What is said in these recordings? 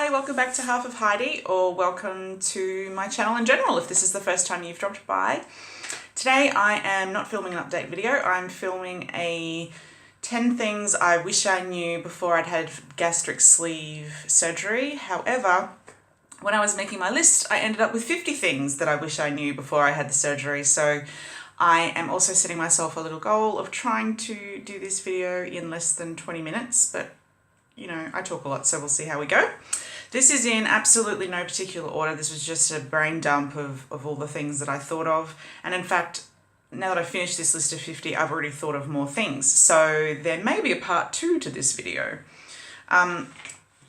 Hi, welcome back to Half of Heidi, or welcome to my channel in general if this is the first time you've dropped by. Today I am not filming an update video, I'm filming a 10 things I wish I knew before I'd had gastric sleeve surgery. However, when I was making my list, I ended up with 50 things that I wish I knew before I had the surgery. So I am also setting myself a little goal of trying to do this video in less than 20 minutes, but you know, I talk a lot, so we'll see how we go. This is in absolutely no particular order. This was just a brain dump of all the things that I thought of. And in fact, now that I've finished this list of 50, I've already thought of more things. So there may be a part 2 to this video. I'm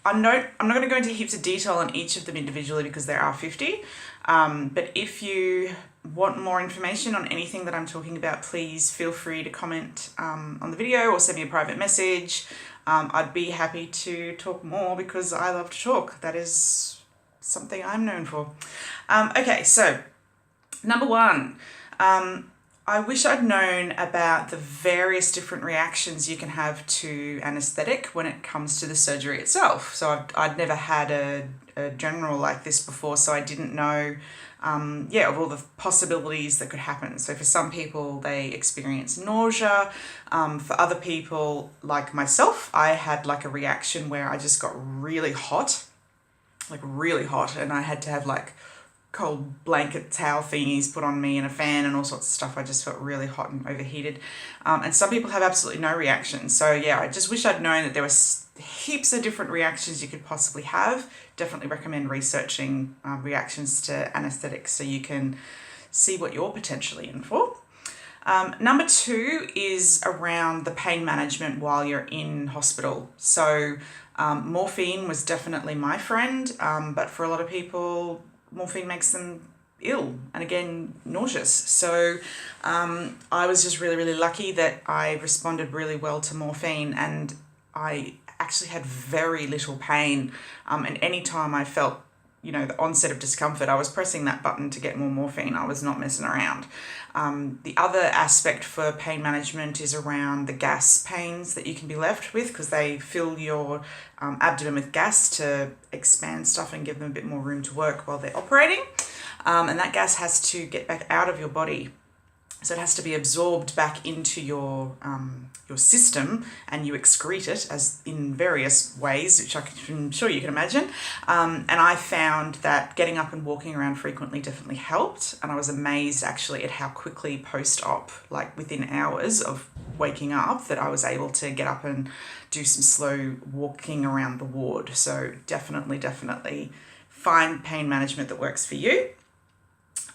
not going to go into heaps of detail on each of them individually because there are 50. But if you want more information on anything that I'm talking about, please feel free to comment on the video or send me a private message. I'd be happy to talk more because I love to talk. That is something I'm known for. Okay, so number 1. I wish I'd known about the various different reactions you can have to anesthetic when it comes to the surgery itself. So I'd never had a general like this before, so I didn't know of all the possibilities that could happen. So for some people, they experience nausea. For other people, like myself, I had like a reaction where I just got really hot, and I had to have like cold blanket towel thingies put on me and a fan and all sorts of stuff. I just felt really hot and overheated. And some people have absolutely no reaction. So yeah, I just wish I'd known that there was heaps of different reactions you could possibly have. Definitely recommend researching reactions to anesthetics so you can see what you're potentially in for. Number 2 is around the pain management while you're in hospital. So morphine was definitely my friend, but for a lot of people, morphine makes them ill and again nauseous. So I was just really lucky that I responded really well to morphine, and I actually had very little pain, and anytime I felt the onset of discomfort, I was pressing that button to get more morphine. I was not messing around. The other aspect for pain management is around the gas pains that you can be left with, because they fill your abdomen with gas to expand stuff and give them a bit more room to work while they're operating. And that gas has to get back out of your body. So it has to be absorbed back into your system, and you excrete it as in various ways, which I'm sure you can imagine. And I found that getting up and walking around frequently definitely helped. And I was amazed actually at how quickly post-op, like within hours of waking up, that I was able to get up and do some slow walking around the ward. So definitely find pain management that works for you.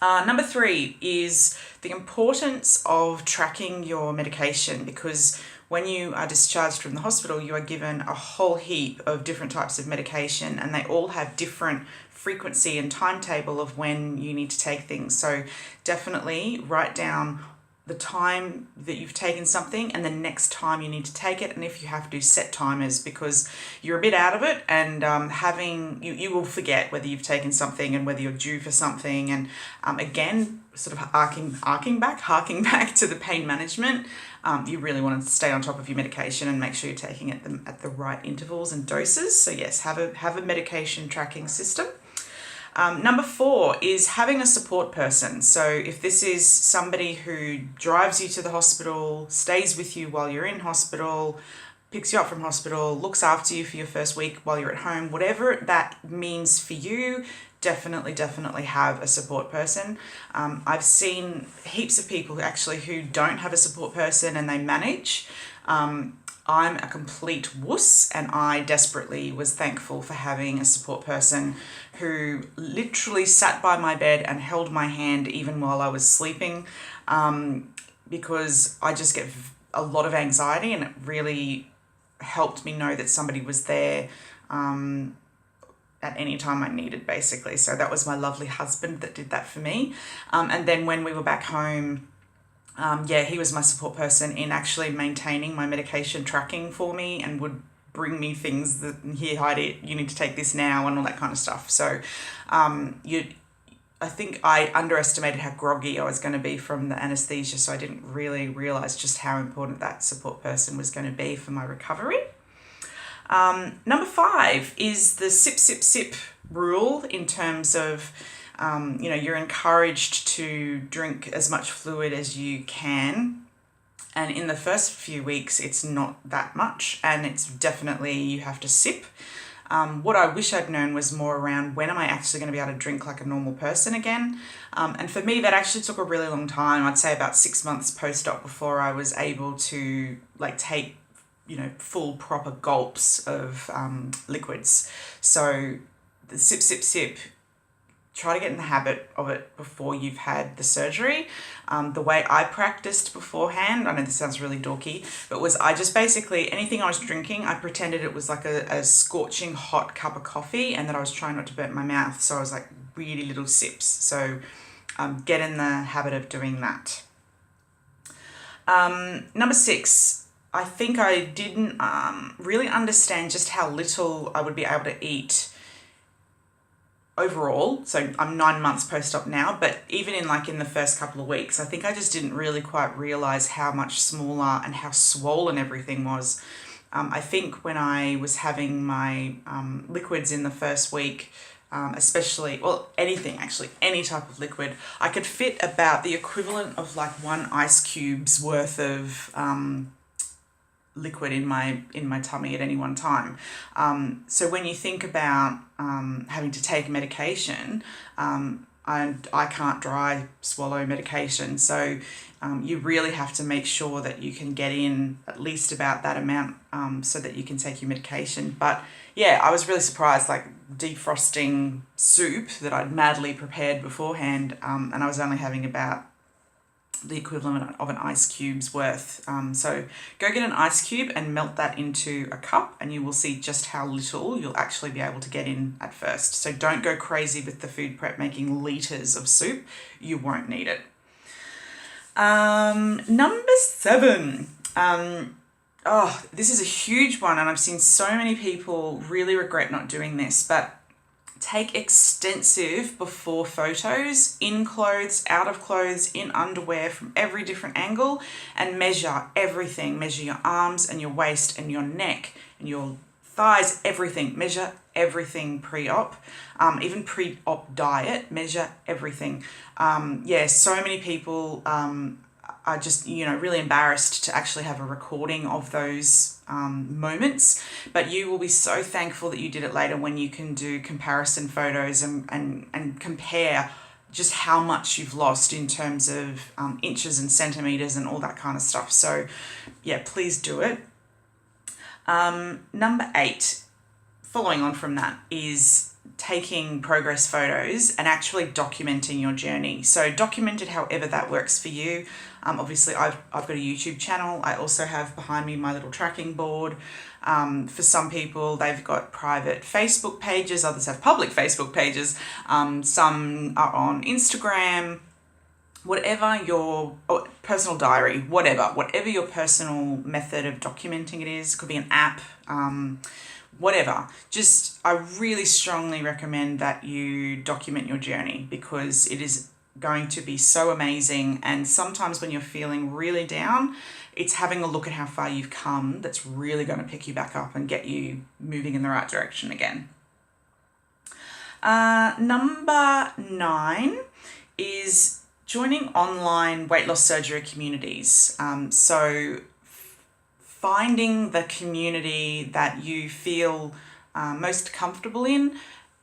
Number 3 is the importance of tracking your medication, because when you are discharged from the hospital, you are given a whole heap of different types of medication, and they all have different frequency and timetable of when you need to take things. So definitely write down the time that you've taken something and the next time you need to take it, and if you have to, set timers, because you're a bit out of it, and you will forget whether you've taken something and whether you're due for something. And again, sort of harking back to the pain management, you really want to stay on top of your medication and make sure you're taking it at the right intervals and doses. So yes, have a medication tracking system. Number 4 is having a support person. So if this is somebody who drives you to the hospital, stays with you while you're in hospital, picks you up from hospital, looks after you for your first week while you're at home, whatever that means for you, definitely have a support person. I've seen heaps of people who don't have a support person and they manage. I'm a complete wuss, and I desperately was thankful for having a support person who literally sat by my bed and held my hand even while I was sleeping, because I just get a lot of anxiety, and it really helped me know that somebody was there at any time I needed, basically. So that was my lovely husband that did that for me. And then when we were back home, he was my support person in actually maintaining my medication tracking for me, and would bring me things that, here Heidi, you need to take this now, and all that kind of stuff. So I think I underestimated how groggy I was going to be from the anesthesia, so I didn't really realise just how important that support person was going to be for my recovery. Number 5 is the sip, sip, sip rule in terms of, you're encouraged to drink as much fluid as you can. And in the first few weeks, it's not that much, and it's definitely, you have to sip. What I wish I'd known was more around when am I actually going to be able to drink like a normal person again. And for me, that actually took a really long time. I'd say about 6 months post-op before I was able to take, full proper gulps of liquids. So the sip, sip, sip, try to get in the habit of it before you've had the surgery. The way I practiced beforehand, I know this sounds really dorky, but was I just basically, anything I was drinking, I pretended it was like a scorching hot cup of coffee, and that I was trying not to burn my mouth. So I was like really little sips. So get in the habit of doing that. Number 6, I think I didn't really understand just how little I would be able to eat overall. So I'm 9 months post-op now, but even in the first couple of weeks, I think I just didn't really quite realize how much smaller and how swollen everything was. I think when I was having my liquids in the first week, especially, well, anything actually, any type of liquid, I could fit about the equivalent of like 1 ice cube's worth of liquid in my tummy at any one time. So when you think about having to take medication, and I can't dry swallow medication, so you really have to make sure that you can get in at least about that amount so that you can take your medication. But yeah, I was really surprised, like defrosting soup that I'd madly prepared beforehand, and I was only having about the equivalent of an ice cube's worth. So go get an ice cube and melt that into a cup, and you will see just how little you'll actually be able to get in at first. So don't go crazy with the food prep making litres of soup. You won't need it. Number 7. This is a huge one, and I've seen so many people really regret not doing this, but take extensive before photos, in clothes, out of clothes, in underwear, from every different angle, and measure everything. Measure your arms and your waist and your neck and your thighs, everything. Measure everything pre-op, even pre-op diet, measure everything. So many people are just, really embarrassed to actually have a recording of those moments, but you will be so thankful that you did it later when you can do comparison photos and compare just how much you've lost in terms of inches and centimeters and all that kind of stuff. So yeah, please do it. Number 8, following on from that, is taking progress photos and actually documenting your journey. So document it however that works for you. Obviously, I've got a YouTube channel. I also have behind me my little tracking board. For some people, they've got private Facebook pages. Others have public Facebook pages. Some are on Instagram. Whatever your personal diary, whatever your personal method of documenting it is. It could be an app, whatever. Just, I really strongly recommend that you document your journey, because it is going to be so amazing. And sometimes when you're feeling really down, it's having a look at how far you've come that's really going to pick you back up and get you moving in the right direction again. Number 9 is joining online weight loss surgery communities. So finding the community that you feel most comfortable in,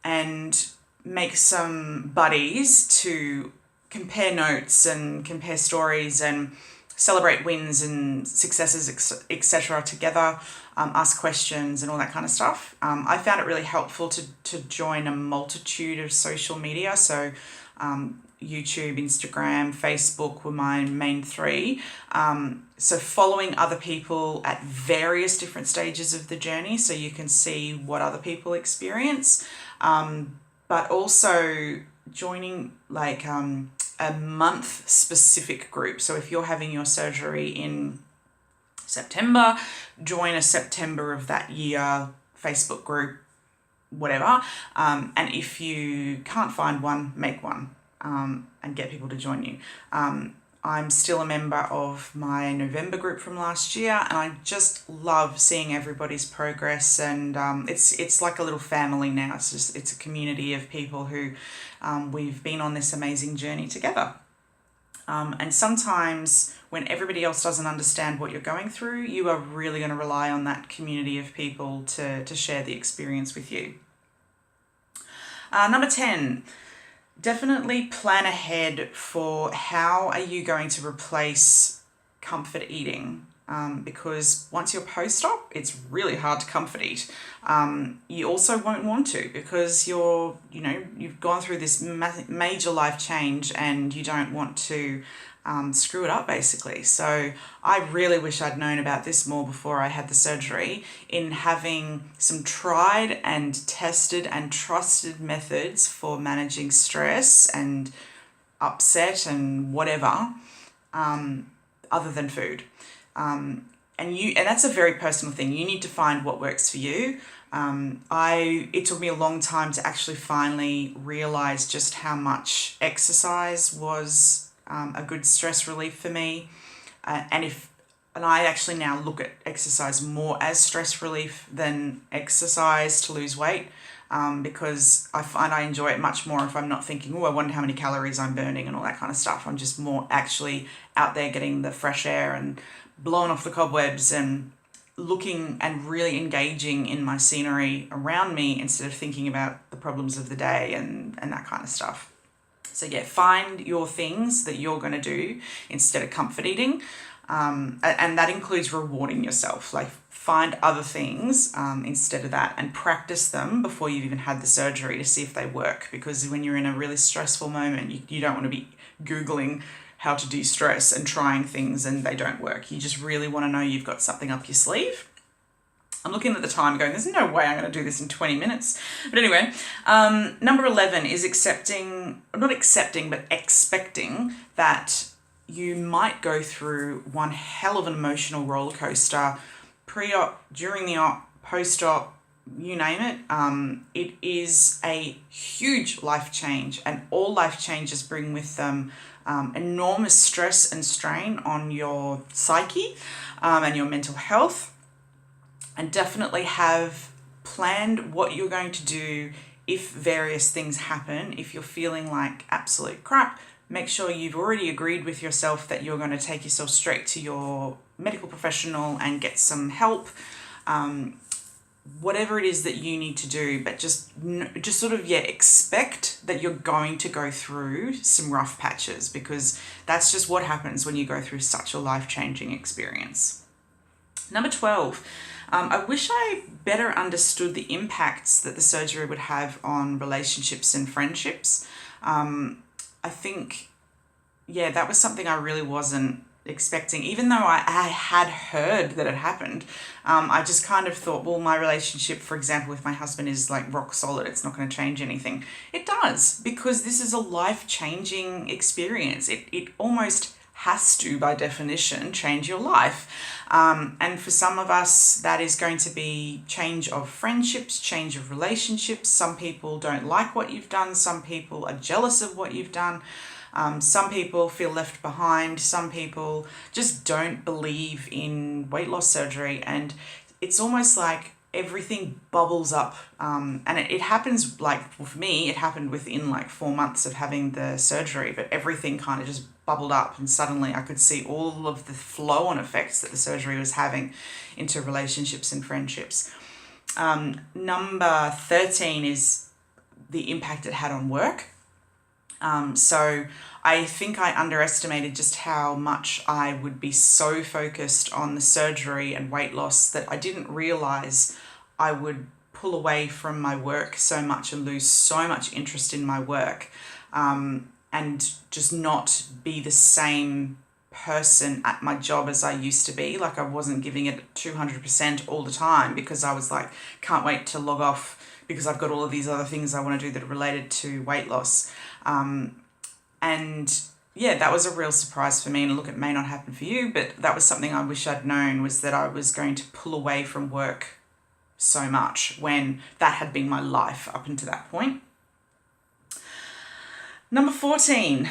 and make some buddies to compare notes and compare stories and celebrate wins and successes, etc. together, ask questions and all that kind of stuff. I found it really helpful to join a multitude of social media. So YouTube, Instagram, Facebook were my main 3. So following other people at various different stages of the journey, so you can see what other people experience, but also joining like a month specific group. So if you're having your surgery in September, join a September of that year Facebook group, whatever. And if you can't find one, make one. And get people to join you. I'm still a member of my November group from last year, and I just love seeing everybody's progress. And it's like a little family now. It's a community of people who we've been on this amazing journey together. And sometimes when everybody else doesn't understand what you're going through, you are really going to rely on that community of people to share the experience with you. Number 10. Definitely plan ahead for how are you going to replace comfort eating, because once you're post-op, it's really hard to comfort eat. You also won't want to, because you've gone through this major life change and you don't want to screw it up, basically. So I really wish I'd known about this more before I had the surgery, in having some tried and tested and trusted methods for managing stress and upset and whatever, other than food. And that's a very personal thing. You need to find what works for you. It took me a long time to actually finally realize just how much exercise was a good stress relief for me. And I actually now look at exercise more as stress relief than exercise to lose weight, because I find I enjoy it much more if I'm not thinking, I wonder how many calories I'm burning and all that kind of stuff. I'm just more actually out there getting the fresh air and blowing off the cobwebs and looking and really engaging in my scenery around me instead of thinking about the problems of the day and that kind of stuff. So yeah, find your things that you're going to do instead of comfort eating. And that includes rewarding yourself. Like, find other things instead of that, and practice them before you've even had the surgery to see if they work. Because when you're in a really stressful moment, you don't want to be Googling how to de-stress and trying things and they don't work. You just really want to know you've got something up your sleeve. I'm looking at the time going, there's no way I'm going to do this in 20 minutes. But anyway, number 11 is expecting that you might go through one hell of an emotional roller coaster, pre-op, during the op, post-op, you name it. It is a huge life change, and all life changes bring with them enormous stress and strain on your psyche and your mental health. And definitely have planned what you're going to do if various things happen. If you're feeling like absolute crap, make sure you've already agreed with yourself that you're going to take yourself straight to your medical professional and get some help. Whatever it is that you need to do, but just sort of, expect that you're going to go through some rough patches, because that's just what happens when you go through such a life-changing experience. Number 12. I wish I better understood the impacts that the surgery would have on relationships and friendships. I think, that was something I really wasn't expecting. Even though I had heard that it happened, I just kind of thought, well, my relationship, for example, with my husband is like rock solid. It's not going to change anything. It does, because this is a life-changing experience. It almost has to, by definition, change your life. And for some of us, that is going to be change of friendships, change of relationships. Some people don't like what you've done. Some people are jealous of what you've done. Some people feel left behind. Some people just don't believe in weight loss surgery. And it's almost like everything bubbles up. And it happens, like, for me, it happened within like 4 months of having the surgery, but everything kind of just bubbled up, and suddenly I could see all of the flow-on effects that the surgery was having into relationships and friendships. Number 13 is the impact it had on work. So I think I underestimated just how much I would be so focused on the surgery and weight loss that I didn't realize I would pull away from my work so much and lose so much interest in my work, and just not be the same person at my job as I used to be. Like, I wasn't giving it 200% all the time, because I was like, can't wait to log off because I've got all of these other things I want to do that are related to weight loss. And yeah, that was a real surprise for me. And look, it may not happen for you, but that was something I wish I'd known, was that I was going to pull away from work so much when that had been my life up until that point. Number 14,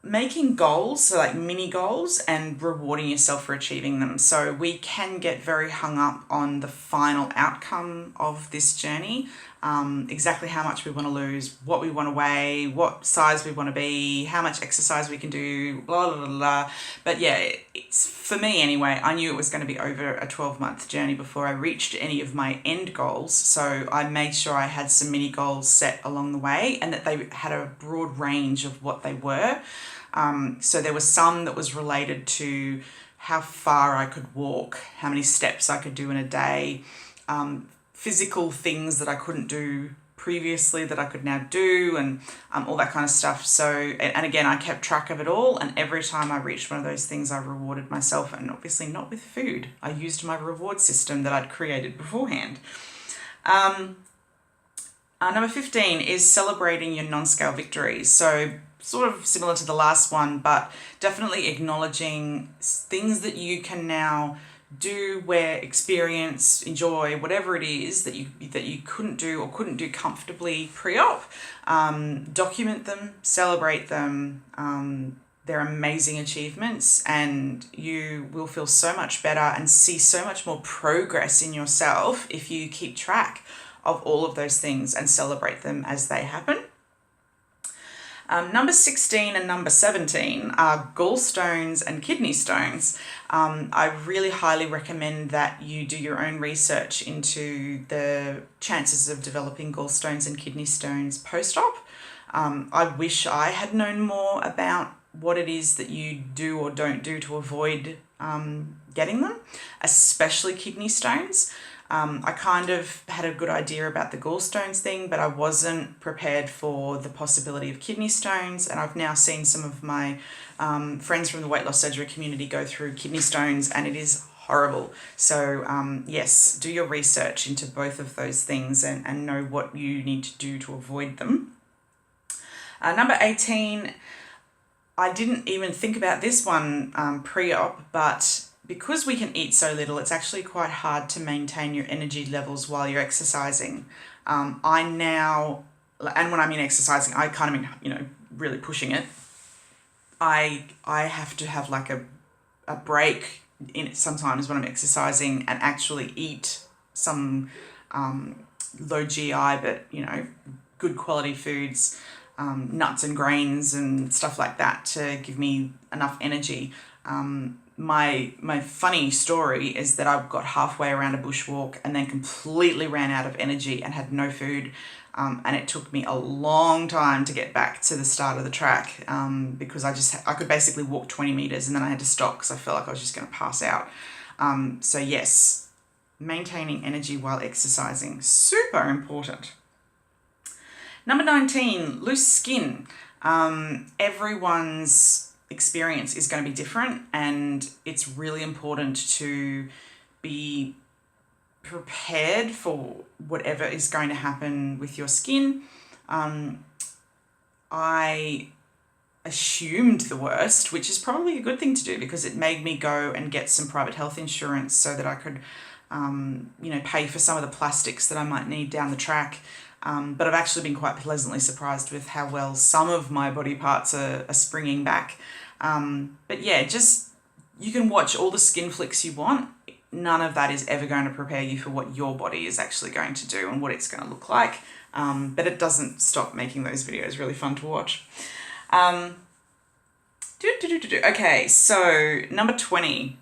making goals, so like mini goals, and rewarding yourself for achieving them. So we can get very hung up on the final outcome of this journey, exactly how much we want to lose, what we want to weigh, what size we want to be, how much exercise we can do, blah, blah, blah, blah. But yeah, it's, for me anyway, I knew it was going to be over a 12-month journey before I reached any of my end goals. So I made sure I had some mini goals set along the way and that they had a broad range of what they were. So there was some that was related to how far I could walk, how many steps I could do in a day, physical things that I couldn't do previously that I could now do, and all that kind of stuff. So, and again, I kept track of it all, and every time I reached one of those things, I rewarded myself, and obviously not with food. I used my reward system that I'd created beforehand. Number 15 is celebrating your non-scale victories. So sort of similar to the last one, but definitely acknowledging things that you can now do, wear, experience, enjoy, whatever it is that you couldn't do or couldn't do comfortably pre-op. Document them, celebrate them. They're amazing achievements, and you will feel so much better and see so much more progress in yourself if you keep track of all of those things and celebrate them as they happen. Number 16 and number 17 are gallstones and kidney stones. I really highly recommend that you do your own research into the chances of developing gallstones and kidney stones post-op. I wish I had known more about what it is that you do or don't do to avoid getting them, especially kidney stones. I kind of had a good idea about the gallstones thing, but I wasn't prepared for the possibility of kidney stones. And I've now seen some of my friends from the weight loss surgery community go through kidney stones, and it is horrible. So yes, do your research into both of those things and know what you need to do to avoid them. Number 18, I didn't even think about this one pre-op, but because we can eat so little, it's actually quite hard to maintain your energy levels while you're exercising. I now, and when I mean exercising, I kind of mean, really pushing it. I have to have like a break in it sometimes when I'm exercising and actually eat some low GI, but, good quality foods, nuts and grains and stuff like that to give me enough energy. My funny story is that I got halfway around a bushwalk and then completely ran out of energy and had no food. And it took me a long time to get back to the start of the track because I could basically walk 20 meters and then I had to stop because I felt like I was just going to pass out. So yes, maintaining energy while exercising, super important. Number 19, loose skin. Everyone's experience is going to be different, and it's really important to be prepared for whatever is going to happen with your skin. I assumed the worst, which is probably a good thing to do because it made me go and get some private health insurance so that I could pay for some of the plastics that I might need down the track. But I've actually been quite pleasantly surprised with how well some of my body parts are springing back. But yeah, just, you can watch all the skin flicks you want. None of that is ever going to prepare you for what your body is actually going to do and what it's going to look like. But it doesn't stop making those videos really fun to watch. Okay, so number 20.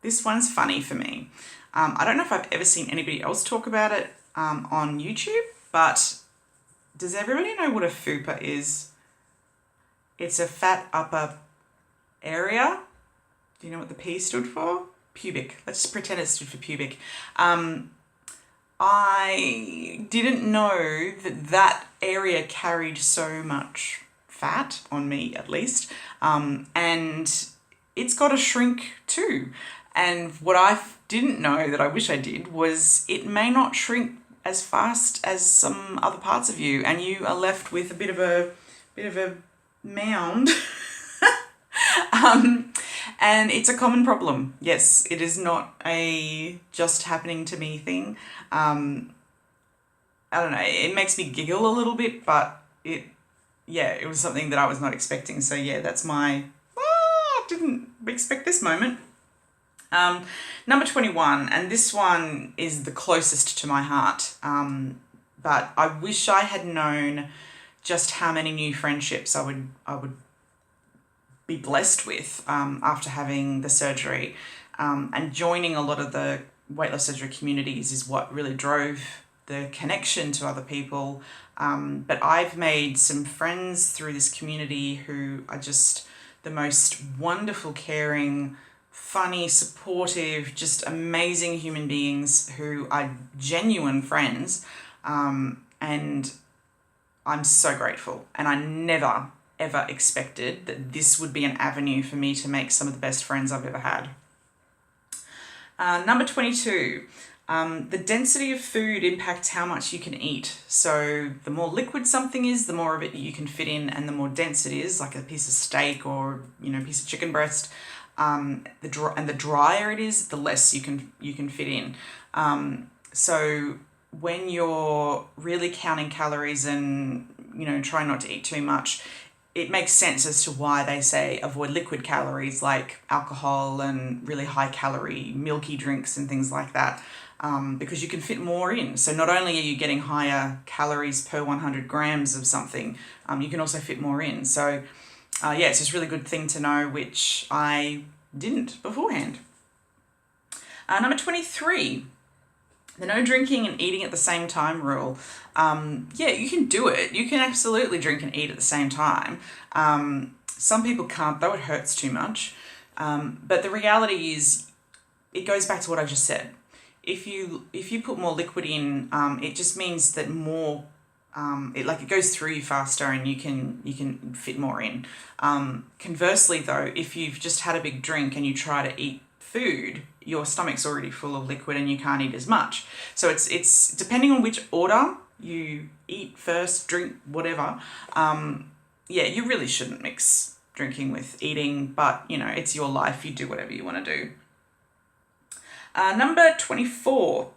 This one's funny for me. I don't know if I've ever seen anybody else talk about it on YouTube, but does everybody know what a Fupa is? It's a fat upper area. Do you know what the P stood for? Pubic. Let's just pretend it stood for pubic. I didn't know that area carried so much fat, on me at least, and it's got to shrink too. And what I didn't know that I wish I did was it may not shrink as fast as some other parts of you, and you are left with a bit of a mound. And it's a common problem. Yes, it is not a just happening to me thing. I don't know, it makes me giggle a little bit, but it yeah, it was something that I was not expecting. So yeah, that's my, didn't expect this moment. Number 21, and this one is the closest to my heart. But I wish I had known just how many new friendships I would be blessed with after having the surgery. And joining a lot of the weight loss surgery communities is what really drove the connection to other people. But I've made some friends through this community who are just the most wonderful, caring, funny, supportive, just amazing human beings who are genuine friends. And I'm so grateful. And I never, ever expected that this would be an avenue for me to make some of the best friends I've ever had. Number 22, the density of food impacts how much you can eat. So the more liquid something is, the more of it you can fit in, and the more dense it is, like a piece of steak or, you know, a piece of chicken breast, the drier it is, the less you can fit in. So when you're really counting calories and, you know, trying not to eat too much, it makes sense as to why they say avoid liquid calories like alcohol and really high calorie milky drinks and things like that, because you can fit more in. So not only are you getting higher calories per 100 grams of something, you can also fit more in. So yeah, it's just a really good thing to know, which I didn't beforehand. Number 23, the no drinking and eating at the same time rule. Yeah, you can do it. You can absolutely drink and eat at the same time. Some people can't, though. It hurts too much. But the reality is, it goes back to what I just said. If you put more liquid in, it just means that more, it goes through you faster, and you can fit more in. Conversely, though, if you've just had a big drink and you try to eat food, your stomach's already full of liquid and you can't eat as much. So it's depending on which order you eat first, drink, whatever. Yeah, you really shouldn't mix drinking with eating, but you know, it's your life. You do whatever you want to do. Number 24,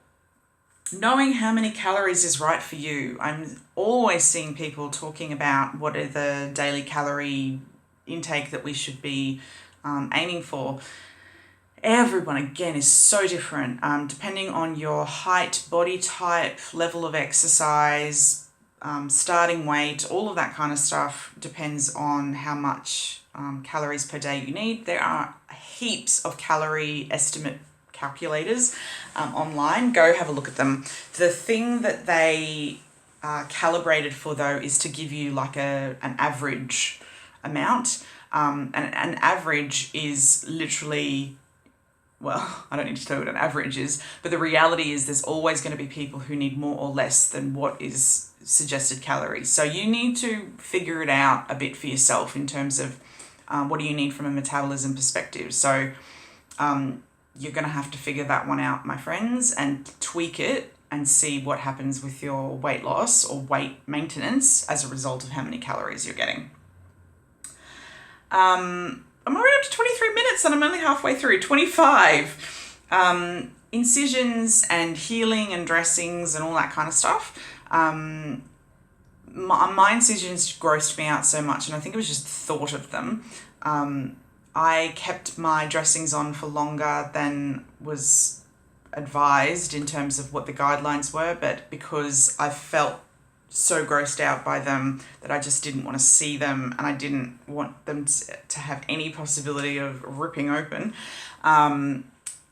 knowing how many calories is right for you. I'm always seeing people talking about what are the daily calorie intake that we should be aiming for. Everyone, again, is so different, depending on your height, body type, level of exercise, starting weight, all of that kind of stuff depends on how much calories per day you need. There are heaps of calorie estimate calculators online. Go have a look at them. The thing that they are calibrated for, though, is to give you like an average amount. And an average is literally, well, I don't need to tell you what an average is, but the reality is there's always going to be people who need more or less than what is suggested calories. So you need to figure it out a bit for yourself in terms of what do you need from a metabolism perspective. So you're going to have to figure that one out, my friends, and tweak it and see what happens with your weight loss or weight maintenance as a result of how many calories you're getting. I'm already up to 23 minutes and I'm only halfway through. 25. Incisions and healing and dressings and all that kind of stuff. My incisions grossed me out so much, and I think it was just thought of them. I kept my dressings on for longer than was advised in terms of what the guidelines were, but because I felt so grossed out by them that I just didn't want to see them, and I didn't want them to have any possibility of ripping open.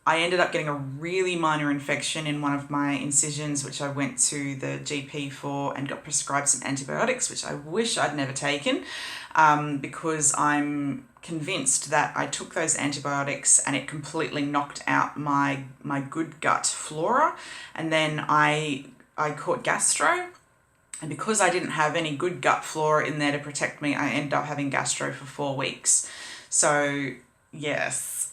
I ended up getting a really minor infection in one of my incisions, which I went to the GP for and got prescribed some antibiotics, which I wish I'd never taken, because I'm convinced that I took those antibiotics and it completely knocked out my good gut flora, and then I caught gastro. And because I didn't have any good gut flora in there to protect me, I ended up having gastro for 4 weeks. So, yes,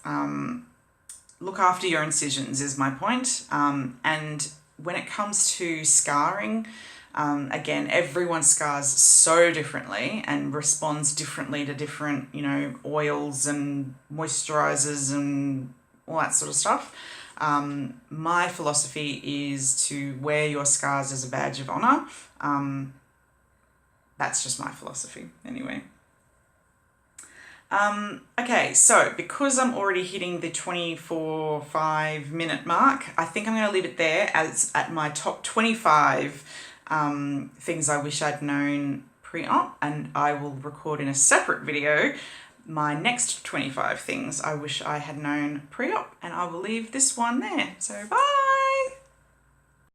look after your incisions is my point. And when it comes to scarring, again, everyone scars so differently and responds differently to different, oils and moisturizers and all that sort of stuff. My philosophy is to wear your scars as a badge of honor. That's just my philosophy anyway. Okay, so because I'm already hitting the 24-5 minute mark, I think I'm going to leave it there as at my top 25 things I wish I'd known pre-op, and I will record in a separate video my next 25 things I wish I had known pre-op, and I will leave this one there. So bye!